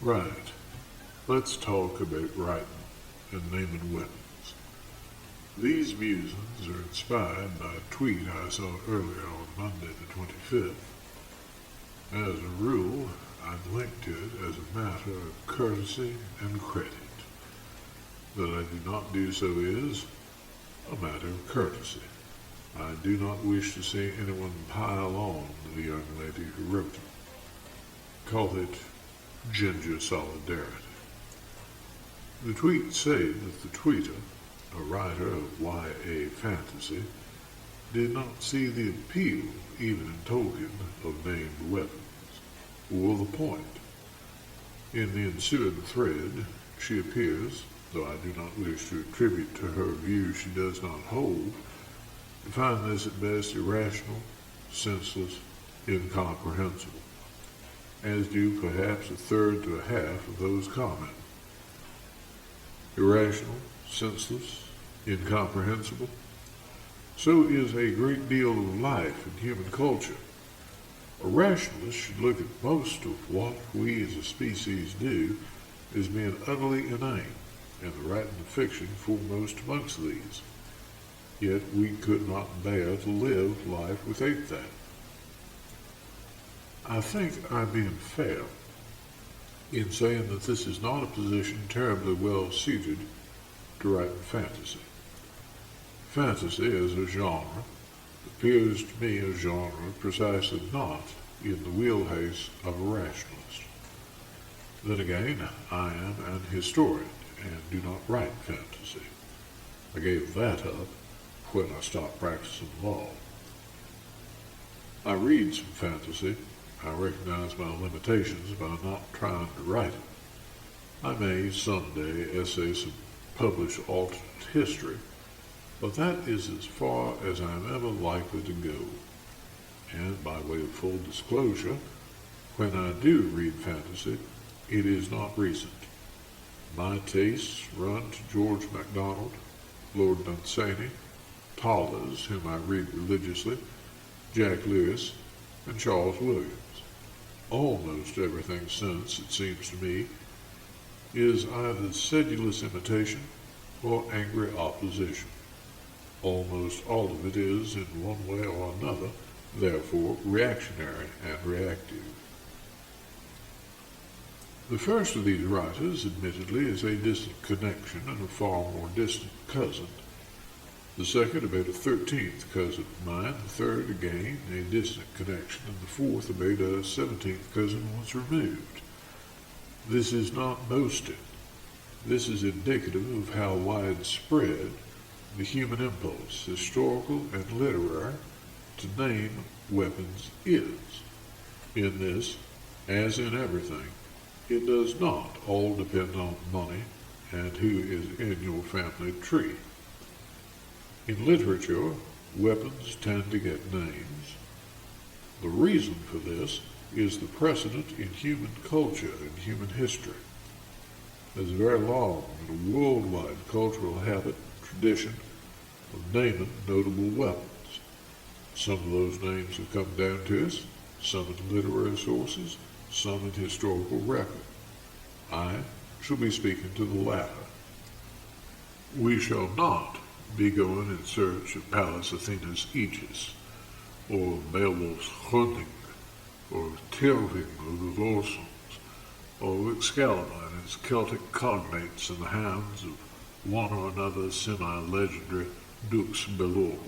Right. Let's talk about writing and naming weapons. These musings are inspired by a tweet I saw earlier on Monday the 25th. As a rule, I'd link to it as a matter of courtesy and credit. That I do not do so is a matter of courtesy. I do not wish to see anyone pile on the young lady who wrote it. Call it ginger solidarity. The tweet said that the tweeter, a writer of YA fantasy, did not see the appeal, even in token, of named weapons, or the point. In the ensuing thread, she appears, though I do not wish to attribute to her view she does not hold, to find this at best irrational, senseless, incomprehensible, as do perhaps a third to a half of those commenting. Irrational, senseless, incomprehensible. So is a great deal of life in human culture. A rationalist should look at most of what we as a species do as being utterly inane, and the writing of fiction foremost amongst these. Yet we could not bear to live life without that. I think I'm being fair in saying that this is not a position terribly well suited to writing fantasy. Fantasy as a genre appears to me a genre precisely not in the wheelhouse of a rationalist. Then again, I am an historian and do not write fantasy. I gave that up when I stopped practicing law. I read some fantasy. I recognize my limitations by not trying to write it. I may someday essay some published alternate history, but that is as far as I am ever likely to go. And by way of full disclosure, when I do read fantasy, it is not recent. My tastes run to George MacDonald, Lord Dunsany, Tollers, whom I read religiously, Jack Lewis, and Charles Williams. Almost everything since, it seems to me, is either sedulous imitation or angry opposition. Almost all of it is, in one way or another, therefore reactionary and reactive. The first of these writers, admittedly, is a distant connection and a far more distant cousin. The second about a 13th cousin of mine, the third, again, a distant connection, and the fourth about a 17th cousin once removed. This is not boasting. This is indicative of how widespread the human impulse, historical and literary, to name weapons is. In this, as in everything, it does not all depend on money and who is in your family tree. In literature, weapons tend to get names. The reason for this is the precedent in human culture and human history. There's a very long and worldwide cultural habit, tradition, of naming notable weapons. Some of those names have come down to us, some in literary sources, some in historical record. I shall be speaking to the latter. We shall not be going in search of Pallas Athena's aegis, or Beowulf's hunting, or Tyrfing of the Volsungs, or Excalibur and his Celtic cognates in the hands of one or another semi-legendary dux bellorum.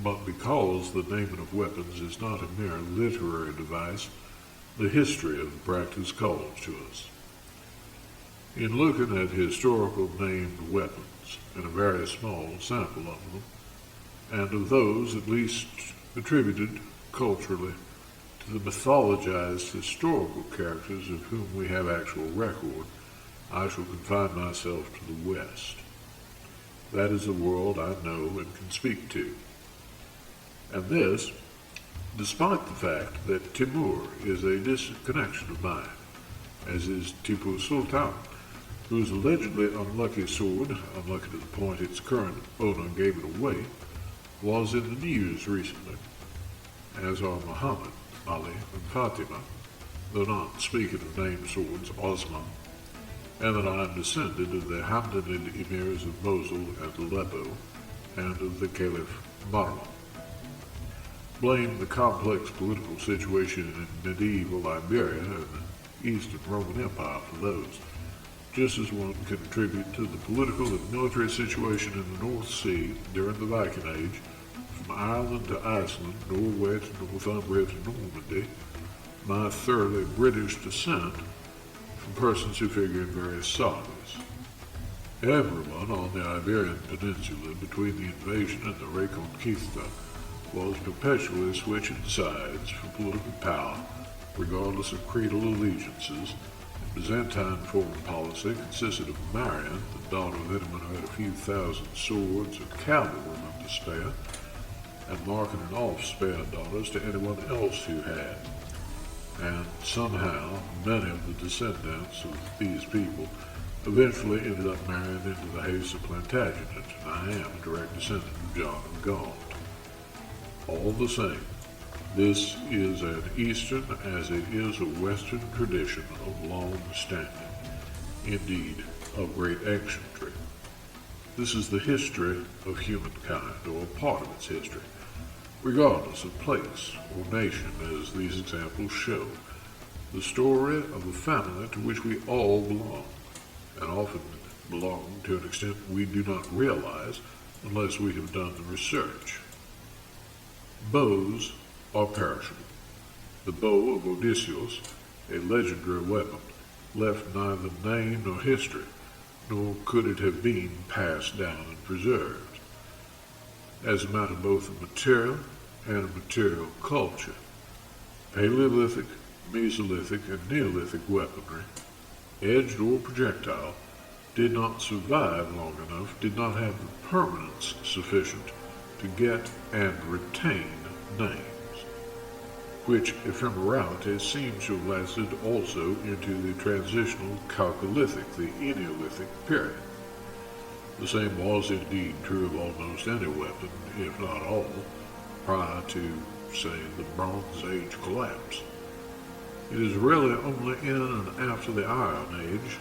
But because the naming of weapons is not a mere literary device, the history of the practice calls to us. In looking at historical named weapons, and a very small sample of them, and of those at least attributed culturally to the mythologized historical characters of whom we have actual record, I shall confine myself to the West. That is a world I know and can speak to. And this, despite the fact that Timur is a distant connection of mine, as is Tipu Sultan, whose allegedly unlucky sword, unlucky to the point its current owner gave it away, was in the news recently, as are Muhammad, Ali, and Fatima, though not speaking of named swords, Osman, and that I am descended of the Hamdanid emirs of Mosul and Aleppo, and of the Caliph Marwan. Blame the complex political situation in medieval Iberia and the Eastern Roman Empire for those, just as one can attribute to the political and military situation in the North Sea during the Viking Age, from Ireland to Iceland, Norway to Northumbria to Normandy, my thoroughly British descent from persons who figure in various sagas. Everyone on the Iberian Peninsula between the invasion and the Reconquista was perpetually switching sides for political power, regardless of creedal allegiances. Byzantine foreign policy consisted of Marian, the daughter of anyone who had a few thousand swords or cavalrymen to spare, and marketing off spare daughters to anyone else who had. And somehow, many of the descendants of these people eventually ended up married into the house of Plantagenet, and I am a direct descendant of John of Gaunt. All the same, this is an Eastern as it is a Western tradition of long standing, indeed of great eccentricity. This is the history of humankind, or a part of its history, regardless of place or nation, as these examples show. The story of a family to which we all belong, and often belong to an extent we do not realize unless we have done the research. Bows are perishable. The bow of Odysseus, a legendary weapon, left neither name nor history, nor could it have been passed down and preserved. As a matter both of material and of material culture, Paleolithic, Mesolithic, and Neolithic weaponry, edged or projectile, did not survive long enough, did not have the permanence sufficient to get and retain names, which ephemerality seems to have lasted also into the transitional Chalcolithic, the Eneolithic period. The same was indeed true of almost any weapon, if not all, prior to, say, the Bronze Age collapse. It is really only in and after the Iron Age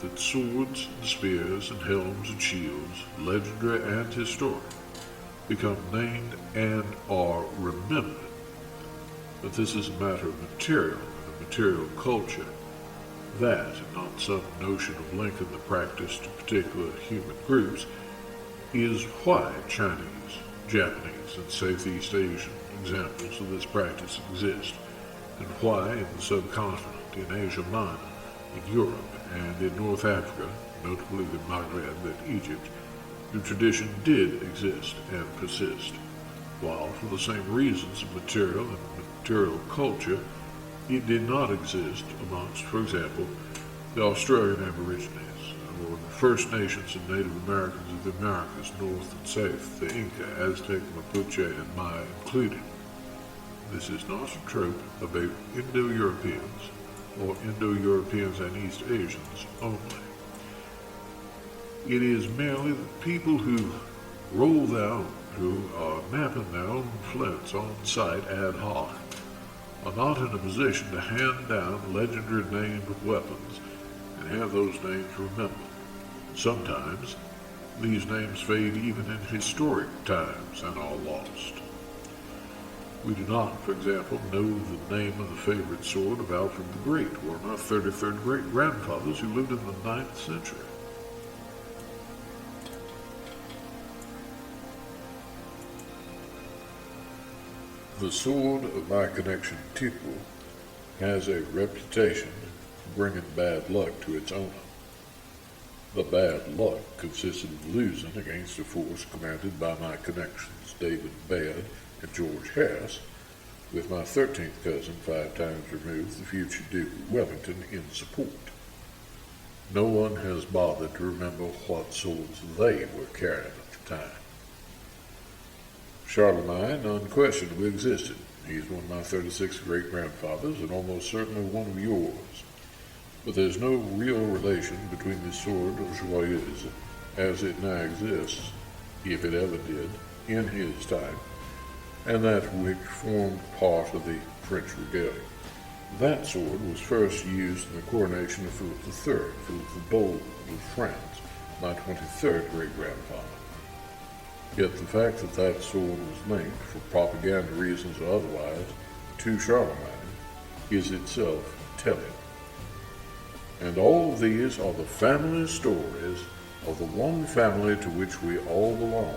that swords and spears and helms and shields, legendary and historic, become named and are remembered. But this is a matter of material and of material culture. That, and not some notion of linking the practice to particular human groups, is why Chinese, Japanese, and Southeast Asian examples of this practice exist, and why in the subcontinent, in Asia Minor, in Europe, and in North Africa, notably the Maghreb and Egypt, the tradition did exist and persist, while for the same reasons of material and material culture, it did not exist amongst, for example, the Australian Aborigines, or the First Nations and Native Americans of the Americas, North and South, the Inca, Aztec, Mapuche, and Maya included. This is not a trope about Indo-Europeans, or Indo-Europeans and East Asians only. It is merely the people who roll their own, who are mapping their own flints on site ad hoc, are not in a position to hand down legendary named weapons and have those names remembered. Sometimes these names fade even in historic times and are lost. We do not, for example, know the name of the favorite sword of Alfred the Great, or my 33rd great-grandfathers who lived in the 9th century. The sword of my connection Tipu has a reputation for bringing bad luck to its owner. The bad luck consisted of losing against a force commanded by my connections David Baird and George Harris, with my 13th cousin 5 times removed, the future Duke of Wellington, in support. No one has bothered to remember what swords they were carrying at the time. Charlemagne unquestionably existed. He's one of my 36 great-grandfathers and almost certainly one of yours. But there's no real relation between the sword of Joyeuse, as it now exists, if it ever did, in his time, and that which formed part of the French Rebellion. That sword was first used in the coronation of Philip III, Philip the Bold of France, my 23rd great-grandfather. Yet the fact that that sword was linked, for propaganda reasons or otherwise, to Charlemagne is itself telling. And all of these are the family stories of the one family to which we all belong,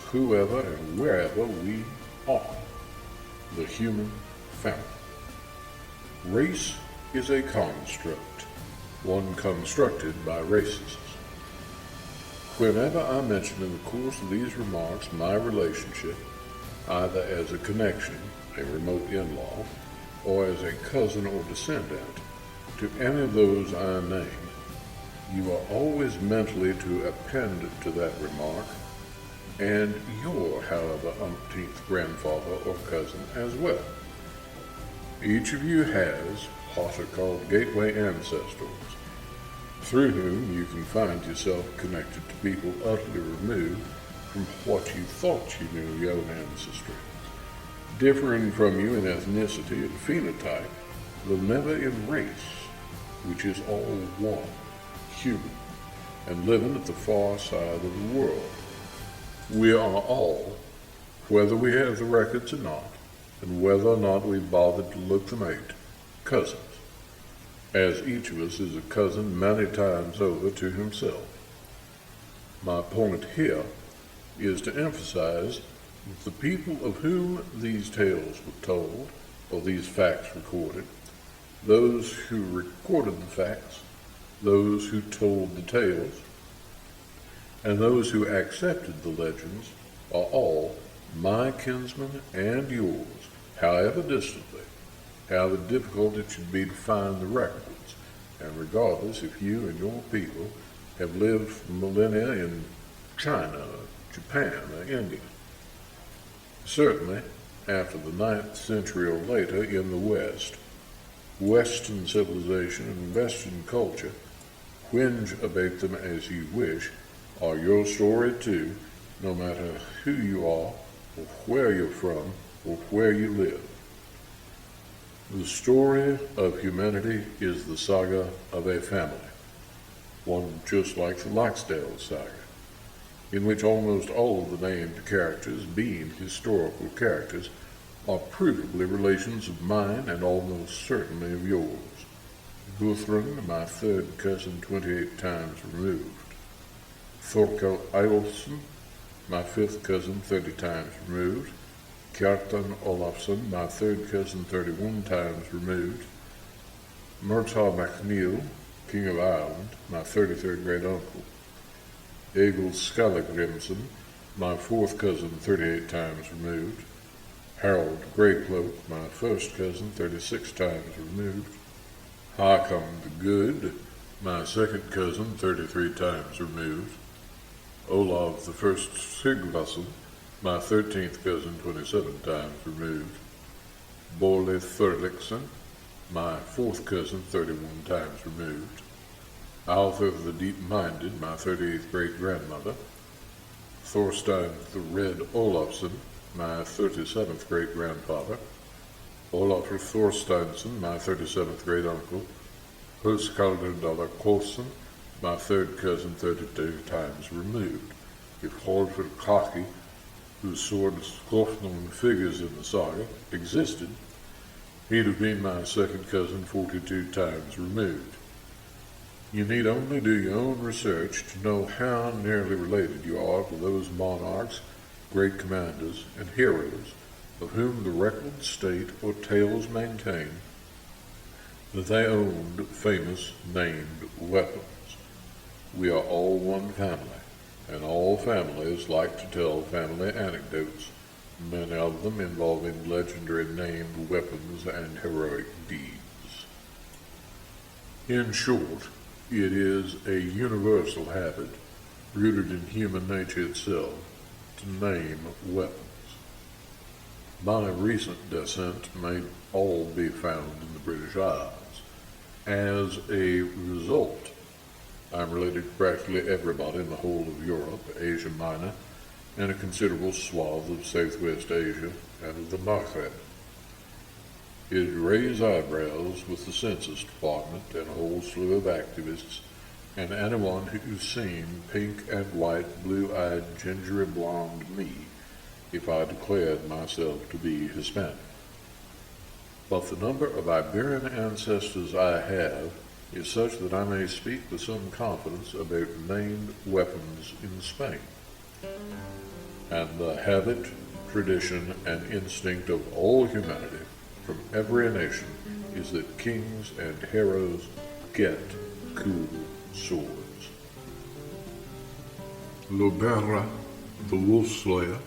whoever and wherever we are, the human family. Race is a construct, one constructed by racists. Whenever I mention in the course of these remarks my relationship, either as a connection, a remote in-law, or as a cousin or descendant, to any of those I name, you are always mentally to append to that remark, and your, however, umpteenth grandfather or cousin as well. Each of you has what are called gateway ancestors, through whom you can find yourself connected to people utterly removed from what you thought you knew your own ancestry, differing from you in ethnicity and phenotype, though never in race, which is all one, human, and living at the far side of the world. We are all, whether we have the records or not, and whether or not we bothered to look them out, cousins, as each of us is a cousin many times over to himself. My point here is to emphasize that the people of whom these tales were told, or these facts recorded, those who recorded the facts, those who told the tales, and those who accepted the legends are all my kinsmen and yours, however distantly, however difficult it should be to find the records, and regardless if you and your people have lived for millennia in China, Japan, or India. Certainly, after the 9th century or later in the West, Western civilization and Western culture, whinge about them as you wish, are your story too, no matter who you are, or where you're from, or where you live. The story of humanity is the saga of a family, one just like the Laxdale saga, in which almost all of the named characters, being historical characters, are provably relations of mine and almost certainly of yours. Guthrun, my third cousin 28 times removed. Thorkel Eilfsson, my fifth cousin 30 times removed. Kjartan Olafsson, my third cousin 31 times removed. Murtagh MacNeil, King of Ireland, my 33rd great uncle. Egil Skallagrimsson, my fourth cousin 38 times removed. Harold Greycloak, my first cousin 36 times removed. Hakon the Good, my second cousin 33 times removed. Olav the First Sigvason, my 13th cousin 27 times removed. Borle Thorlikson, my fourth cousin 31 times removed. Alfred the Deep-Minded, my 38th great-grandmother. Thorstein the Red Olafsson, my 37th great-grandfather. Olafur Thorsteinsson, my 37th great-uncle. Huskaldur Dalakolsson, my third cousin 32 times removed. If Hordford Kaki, whose sword Skofnum figures in the saga, existed, he'd have been my second cousin 42 times removed. You need only do your own research to know how nearly related you are to those monarchs, great commanders, and heroes of whom the records state or tales maintain that they owned famous named weapons. We are all one family, and all families like to tell family anecdotes, many of them involving legendary named weapons and heroic deeds. In short, it is a universal habit, rooted in human nature itself, to name weapons. My recent descent may all be found in the British Isles. As a result, I'm related to practically everybody in the whole of Europe, Asia Minor, and a considerable swath of Southwest Asia and of the Maghreb. It'd raise eyebrows with the Census Department and a whole slew of activists, and anyone who's seen pink and white, blue-eyed, gingery blonde me if I declared myself to be Hispanic. But the number of Iberian ancestors I have is such that I may speak with some confidence about named weapons in Spain. And the habit, tradition, and instinct of all humanity from every nation is that kings and heroes get cool swords. Lobera, the wolf slayer,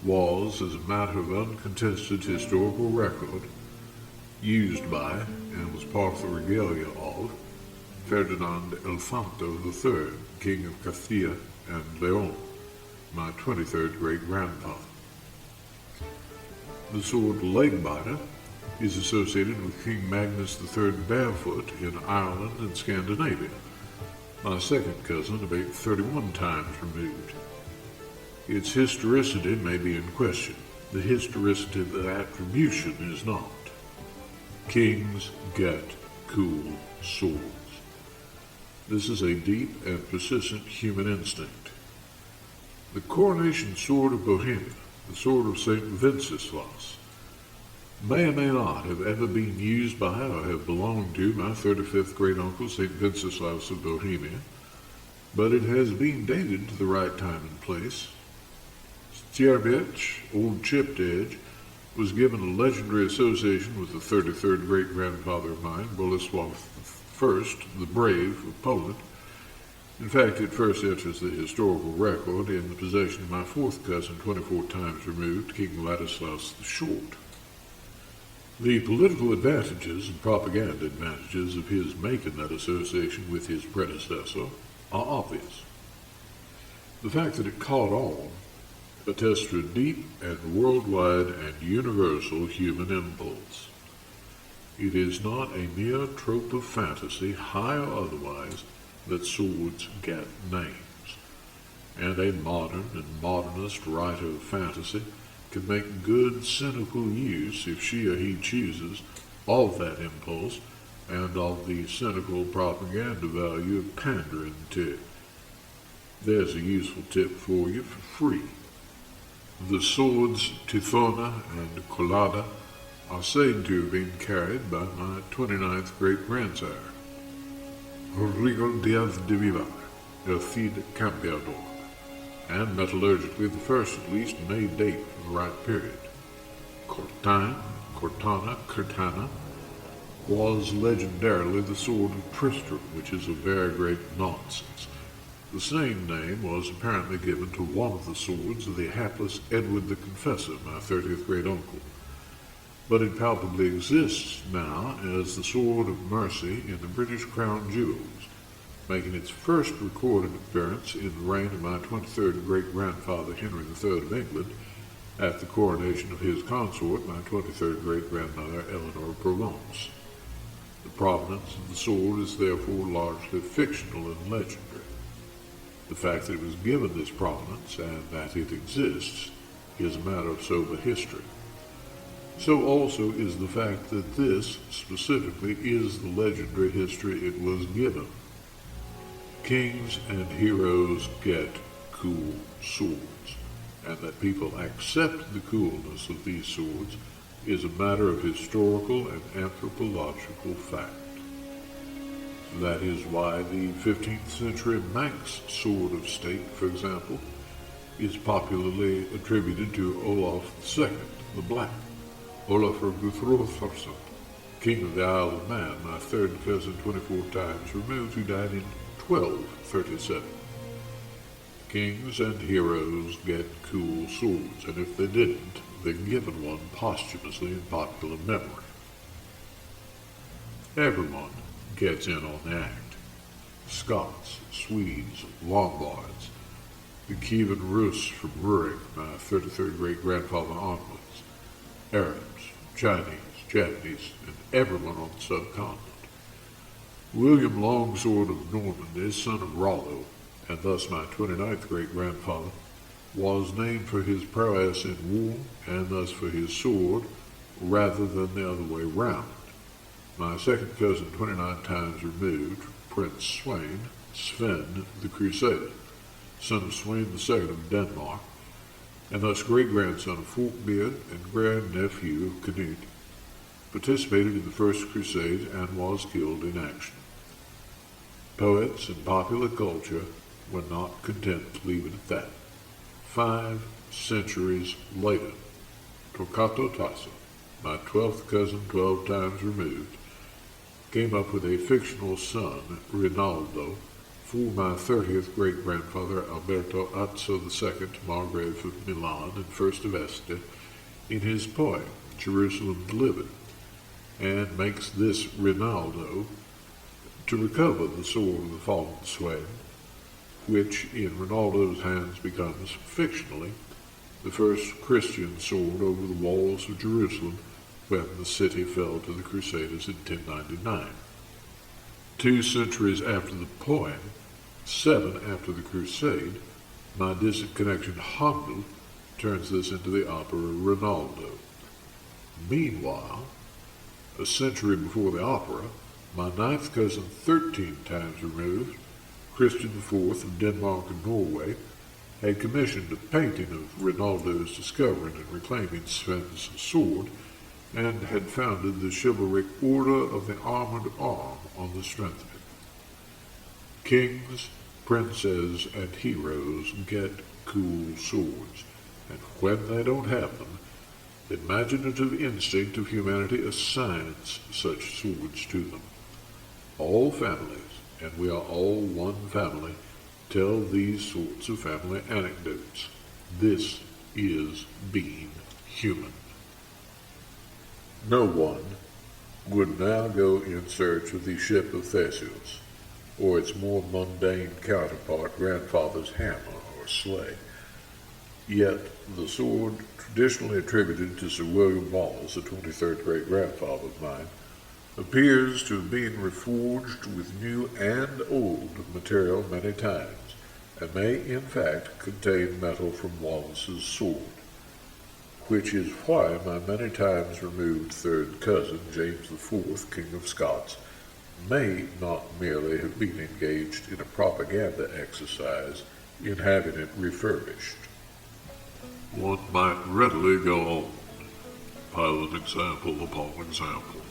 was, as a matter of uncontested historical record, used by, and was part of the regalia of, Ferdinand Elfanto III, King of Castilla and Leon, my 23rd great-grandfather. The sword leg-biter is associated with King Magnus III Barefoot in Ireland and Scandinavia, my second cousin about 31 times removed. Its historicity may be in question. The historicity of the attribution is not. Kings get cool swords. This is a deep and persistent human instinct. The coronation sword of Bohemia, the sword of St. Wenceslas, may or may not have ever been used by or have belonged to my 35th great-uncle St. Wenceslas of Bohemia, but it has been dated to the right time and place. Stierbich, old chipped edge, was given a legendary association with the 33rd great-grandfather of mine, Bolesław I, the Brave of Poland. In fact, it first enters the historical record in the possession of my fourth cousin, 24 times removed, King Ladislaus the Short. The political advantages and propaganda advantages of his making that association with his predecessor are obvious. The fact that it caught on attests to a deep and worldwide and universal human impulse. It is not a mere trope of fantasy, high or otherwise, that swords get names, and a modern and modernist writer of fantasy can make good cynical use, if she or he chooses, of that impulse and of the cynical propaganda value of pandering to it. There's a useful tip for you for free. The swords Tithona and Colada are said to have been carried by my 29th great-grandsire, Rodrigo Diaz de Vivar, el Cid Campeador, and metallurgically the first at least may date from the right period. Cortana was legendarily the sword of Tristram, which is a very great nonsense. The same name was apparently given to one of the swords of the hapless Edward the Confessor, my 30th great-uncle, but it palpably exists now as the Sword of Mercy in the British Crown Jewels, making its first recorded appearance in the reign of my 23rd great-grandfather Henry III of England at the coronation of his consort, my 23rd great-grandmother Eleanor of Provence. The provenance of the sword is therefore largely fictional and legendary. The fact that it was given this provenance and that it exists is a matter of sober history. So also is the fact that this, specifically, is the legendary history it was given. Kings and heroes get cool swords, and that people accept the coolness of these swords is a matter of historical and anthropological fact. That is why the 15th century Manx sword of state, for example, is popularly attributed to Olaf II, the Black, Olafur Guthrotharsson, King of the Isle of Man, my third cousin 24 times removed, who died in 1237. Kings and heroes get cool swords, and if they didn't, they're given one posthumously in popular memory. Everyone gets in on the act. Scots, Swedes, Lombards, the Kievan Rus from Rurik, my 33rd great-grandfather onwards, Arabs, Chinese, Japanese, and everyone on the subcontinent. William Longsword of Normandy, son of Rollo, and thus my 29th great-grandfather, was named for his prowess in war, and thus for his sword, rather than the other way round. My second cousin 29 times removed, Prince Sven the Crusader, son of Sweyn II of Denmark, and thus great-grandson of Forkbeard and grandnephew of Canute, participated in the First Crusade and was killed in action. Poets and popular culture were not content to leave it at that. 5 centuries later, Torquato Tasso, my 12th cousin 12 times removed, came up with a fictional son, Rinaldo, for my 30th great-grandfather Alberto Azzo II, Margrave of Milan and First of Este, in his poem, Jerusalem Delivered, and makes this Rinaldo to recover the sword of the fallen Sweyn, which in Rinaldo's hands becomes, fictionally, the first Christian sword over the walls of Jerusalem when the city fell to the Crusaders in 1099. 2 centuries after the poem, 7 after the Crusade, my distant connection Handel turns this into the opera Rinaldo. Meanwhile, a century before the opera, my 9th cousin 13 times removed, Christian IV of Denmark and Norway, had commissioned a painting of Rinaldo's discovering and reclaiming Sven's sword, and had founded the chivalric Order of the Armored Arm on the strength of it. Kings, princes, and heroes get cool swords, and when they don't have them, the imaginative instinct of humanity assigns such swords to them. All families, and we are all one family, tell these sorts of family anecdotes. This is being human. No one would now go in search of the ship of Theseus, or its more mundane counterpart, grandfather's hammer or sleigh. Yet the sword traditionally attributed to Sir William Wallace, the 23rd great-grandfather of mine, appears to have been reforged with new and old material many times, and may in fact contain metal from Wallace's sword, which is why my many times removed third cousin, James IV, King of Scots, may not merely have been engaged in a propaganda exercise in having it refurbished. One might readily go on, pile an example upon example.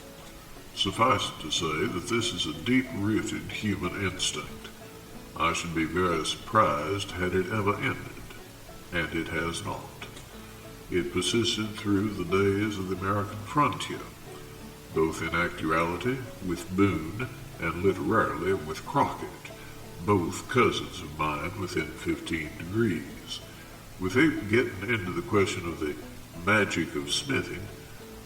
Suffice it to say that this is a deep-rooted human instinct. I should be very surprised had it ever ended, and it has not. It persisted through the days of the American frontier, both in actuality with Boone and literarily with Crockett, both cousins of mine within 15 degrees. Without getting into the question of the magic of smithing,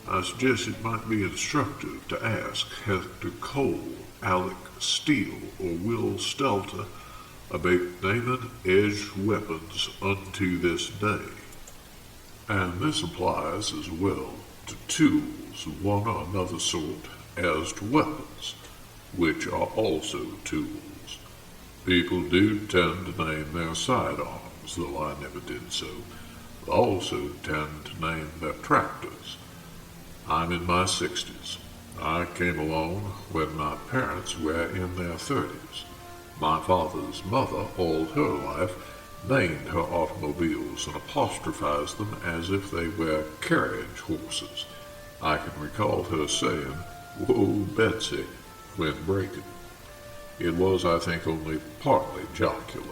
I suggest it might be instructive to ask Hector Cole, Alec Steele, or Will Stelter about naming edged weapons unto this day. And this applies as well to tools of one or another sort as to weapons, which are also tools. People do tend to name their sidearms, though I never did so. They also tend to name their tractors. I'm in my 60s. I came along when my parents were in their 30s. My father's mother, all her life, named her automobiles and apostrophized them as if they were carriage horses. I can recall her saying, "Whoa, Betsy," when braking. It was, I think, only partly jocular,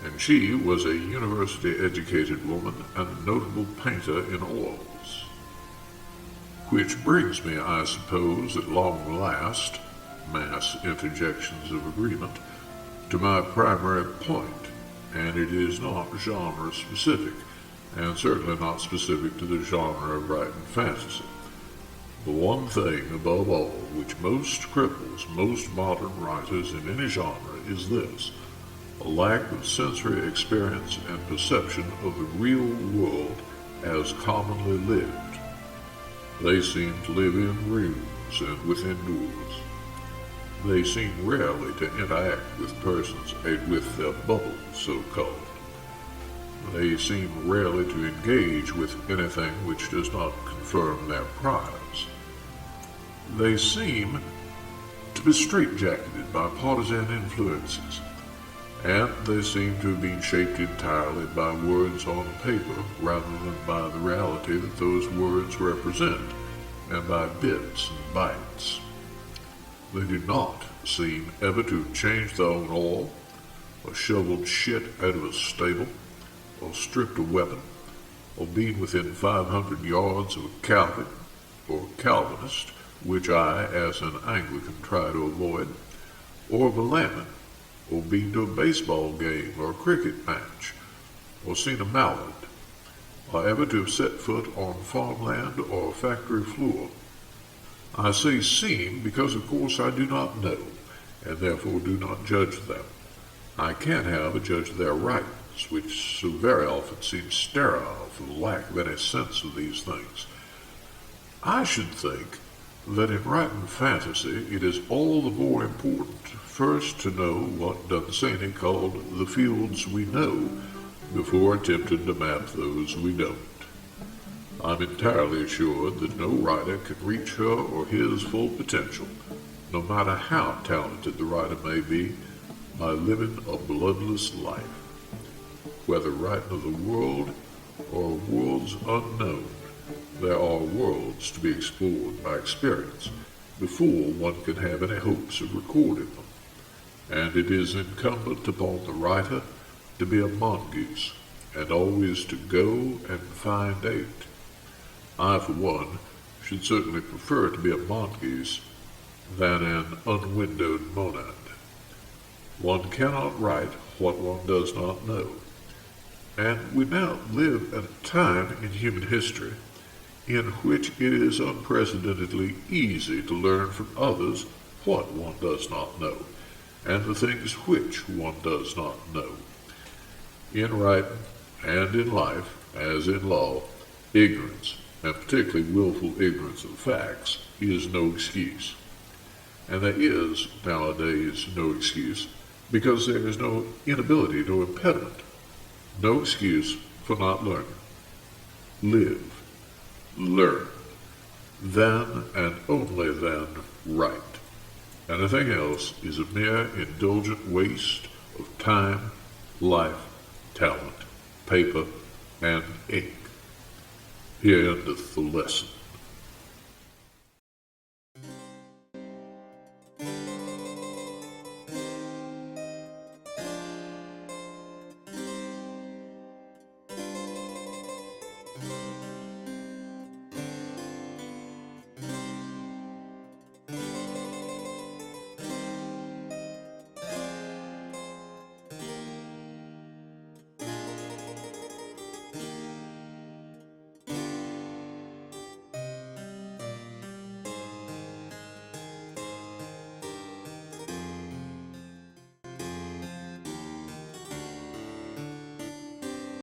and she was a university-educated woman and a notable painter in oils. Which brings me, I suppose, at long last, mass interjections of agreement, to my primary point, and it is not genre-specific, and certainly not specific to the genre of writing fantasy. The one thing, above all, which most cripples most modern writers in any genre is this: a lack of sensory experience and perception of the real world as commonly lived. They seem to live in rooms and within doors. They seem rarely to interact with persons out with their bubble, so-called. They seem rarely to engage with anything which does not confirm their prize. They seem to be straitjacketed by partisan influences, and they seem to have been shaped entirely by words on paper rather than by the reality that those words represent, and by bits and bytes. They do not seem ever to have changed their own oil, or shoveled shit out of a stable, or stripped a weapon, or been within 500 yards of a Catholic or Calvinist, which I, as an Anglican, try to avoid, or of a layman, or been to a baseball game or a cricket match, or seen a mallard, or ever to have set foot on farmland or a factory floor. I say seem because, of course, I do not know, and therefore do not judge them. I can't have a judge of their rights, which so very often seems sterile for the lack of any sense of these things. I should think that in writing fantasy it is all the more important first to know what Dunsany called the fields we know, before attempting to map those we don't. I'm entirely assured that no writer can reach her or his full potential, no matter how talented the writer may be, by living a bloodless life. Whether writing of the world or worlds unknown, there are worlds to be explored by experience before one can have any hopes of recording them, and it is incumbent upon the writer to be a mongoose, and always to go and find out. I, for one, should certainly prefer to be a mongoose than an unwindowed monad. One cannot write what one does not know, and we now live at a time in human history in which it is unprecedentedly easy to learn from others what one does not know, and the things which one does not know. In writing and in life, as in law, ignorance, and particularly willful ignorance of the facts, is no excuse. And there is, nowadays, no excuse, because there is no inability, no impediment, no excuse for not learning. Live, learn, then and only then write. Anything else is a mere indulgent waste of time, life, talent, paper, and ink. Here endeth the lesson.